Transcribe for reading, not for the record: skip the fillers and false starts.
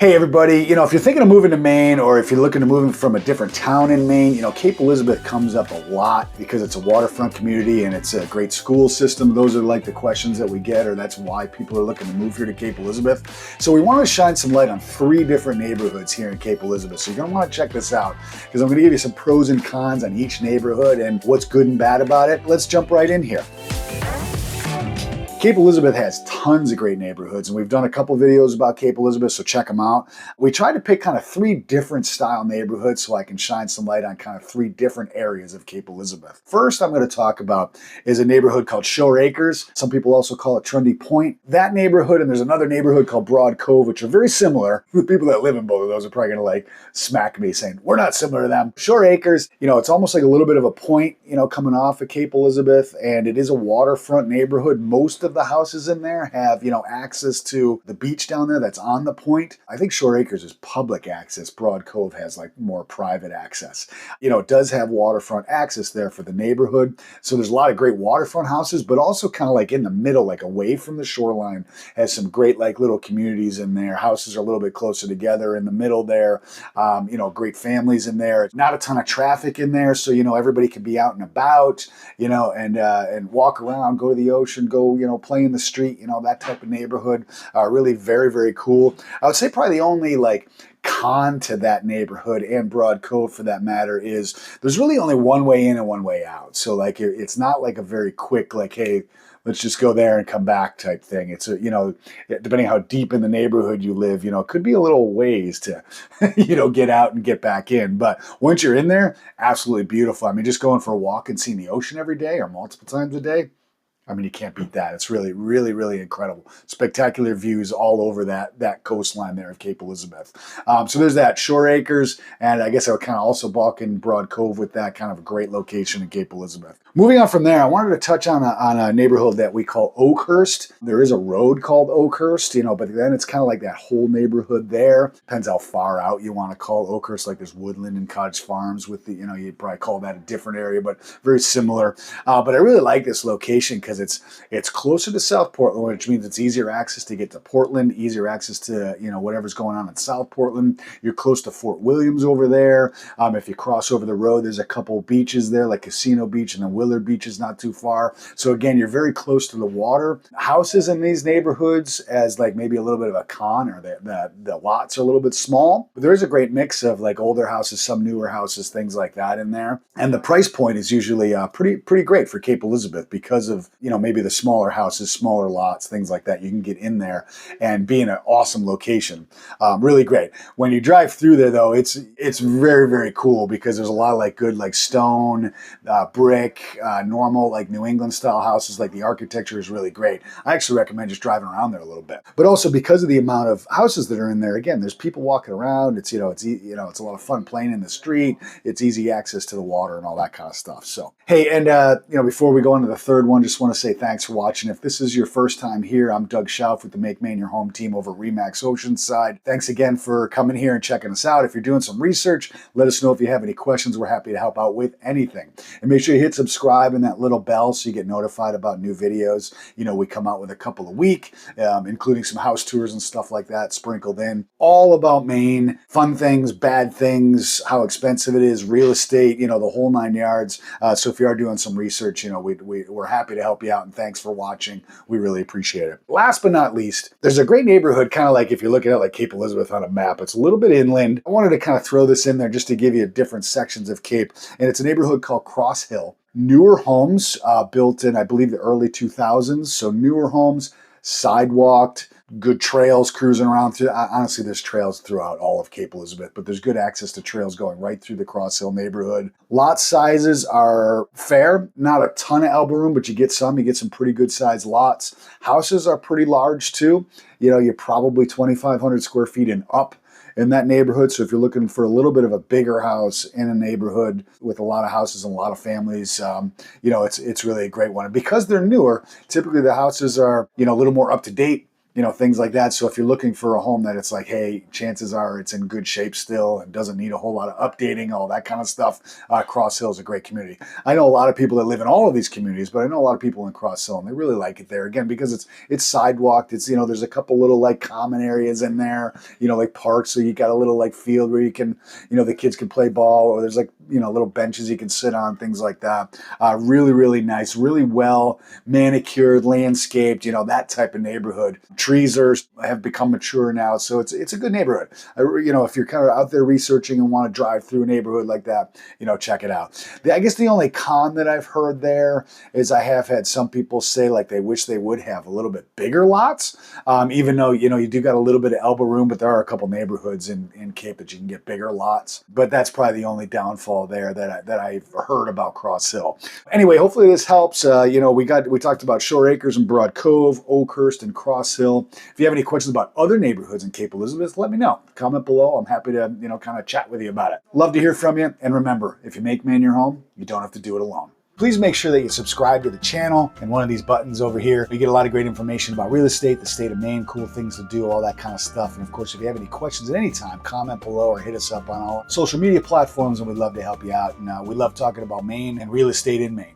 Hey everybody, if you're thinking of moving to Maine or if you're looking to move from a different town in Maine, Cape Elizabeth comes up a lot because it's a waterfront community and it's a great school system. Those are like the questions that we get, or that's why people are looking to move here to Cape Elizabeth. So we want to shine some light on 3 different neighborhoods here in Cape Elizabeth. So you're going to want to check this out because I'm going to give you some pros and cons on each neighborhood and what's good and bad about it. Let's jump right in here. Cape Elizabeth has tons of great neighborhoods, and we've done a couple videos about Cape Elizabeth, so check them out. We tried to pick kind of 3 different style neighborhoods so I can shine some light on kind of 3 different areas of Cape Elizabeth. First, I'm going to talk about is a neighborhood called Shore Acres. Some people also call it Trundy Point. That neighborhood, and there's another neighborhood called Broad Cove, which are very similar. The people that live in both of those are probably going to smack me saying, we're not similar to them. Shore Acres, it's almost like a little bit of a point, coming off of Cape Elizabeth, and it is a waterfront neighborhood. Most of the houses in there have, access to the beach down there that's on the point. I think Shore Acres is public access. Broad Cove has more private access. It does have waterfront access there for the neighborhood. So there's a lot of great waterfront houses, but also kind of in the middle, away from the shoreline, has some great little communities in there. Houses are a little bit closer together in the middle there. Great families in there. Not a ton of traffic in there. So, everybody can be out and about, and walk around, go to the ocean, go, play in the street, that type of neighborhood. Really very, very cool. I would say probably the only con to that neighborhood and Broad Cove for that matter is there's really only one way in and one way out. So it's not a very quick hey, let's just go there and come back type thing. It's depending how deep in the neighborhood you live, it could be a little ways to, get out and get back in. But once you're in there, absolutely beautiful. I mean, just going for a walk and seeing the ocean every day or multiple times a day, you can't beat that. It's really, really, really incredible. Spectacular views all over that coastline there of Cape Elizabeth. So there's that, Shore Acres, and I guess I would kind of also balk in Broad Cove with that kind of a great location in Cape Elizabeth. Moving on from there, I wanted to touch on a neighborhood that we call Oakhurst. There is a road called Oakhurst, but then it's kind of that whole neighborhood there. Depends how far out you want to call Oakhurst. There's Woodland and Cottage Farms with the, you'd probably call that a different area, but very similar. But I really like this location because it's closer to South Portland, which means it's easier access to get to Portland, easier access to whatever's going on in South Portland. You're close to Fort Williams over there. If you cross over the road, there's a couple beaches there, like Casino Beach and then Willard Beach is not too far. So again, you're very close to the water. Houses in these neighborhoods as maybe a little bit of a con, or the lots are a little bit small. But there is a great mix of older houses, some newer houses, things like that in there. And the price point is usually pretty great for Cape Elizabeth because of maybe the smaller houses, smaller lots, things like that. You can get in there and be in an awesome location. Really great. When you drive through there though, it's very, very cool because there's a lot of good stone, brick, normal New England style houses. The architecture is really great. I actually recommend just driving around there a little bit. But also because of the amount of houses that are in there, again, there's people walking around. It's it's a lot of fun playing in the street. It's easy access to the water and all that kind of stuff. So hey, and before we go into the third one, just want to say thanks for watching. If this is your first time here, I'm Doug Schauf with the Make Maine Your Home team over at Remax Oceanside. Thanks again for coming here and checking us out. If you're doing some research, let us know if you have any questions. We're happy to help out with anything. And make sure you hit subscribe and that little bell so you get notified about new videos. We come out with a couple a week, including some house tours and stuff like that sprinkled in. All about Maine, fun things, bad things, how expensive it is, real estate, the whole 9 yards. So if you are doing some research, we're happy to help you out, and thanks for watching. We really appreciate it. Last but not least, there's a great neighborhood, kind of if you're looking at Cape Elizabeth on a map. It's a little bit inland. I wanted to kind of throw this in there just to give you different sections of Cape, and it's a neighborhood called Cross Hill. Newer homes built in, I believe, the early 2000s. So newer homes, sidewalked, good trails cruising around through. Honestly, there's trails throughout all of Cape Elizabeth, but there's good access to trails going right through the Cross Hill neighborhood. Lot sizes are fair, not a ton of elbow room, but you get some pretty good sized lots. Houses are pretty large too. You're probably 2,500 square feet and up in that neighborhood. So if you're looking for a little bit of a bigger house in a neighborhood with a lot of houses and a lot of families, it's really a great one. And because they're newer, typically the houses are, a little more up to date. things like that. So if you're looking for a home that it's like, hey, chances are it's in good shape still and doesn't need a whole lot of updating, all that kind of stuff, Cross Hill is a great community. I know a lot of people that live in all of these communities, but I know a lot of people in Cross Hill, and they really like it there. Again, because it's sidewalked. It's, there's a couple little like common areas in there, like parks. So you got a little like field where you can, the kids can play ball, or there's like, little benches you can sit on, things like that. Really, really nice, really well manicured, landscaped, that type of neighborhood. Trees have become mature now, so it's a good neighborhood. If you're kind of out there researching and want to drive through a neighborhood like that, check it out. I guess the only con that I've heard there is I have had some people say like they wish they would have a little bit bigger lots, even though you do got a little bit of elbow room, but there are a couple neighborhoods in Cape that you can get bigger lots. But that's probably the only downfall there that I've heard about Cross Hill. Anyway, hopefully this helps. We talked about Shore Acres and Broad Cove, Oakhurst, and Cross Hill. If you have any questions about other neighborhoods in Cape Elizabeth, let me know. Comment below. I'm happy to kind of chat with you about it. Love to hear from you. And remember, if you make Maine your home, you don't have to do it alone. Please make sure that you subscribe to the channel and one of these buttons over here. You get a lot of great information about real estate, the state of Maine, cool things to do, all that kind of stuff. And of course, if you have any questions at any time, comment below or hit us up on all social media platforms, and we'd love to help you out. And we love talking about Maine and real estate in Maine.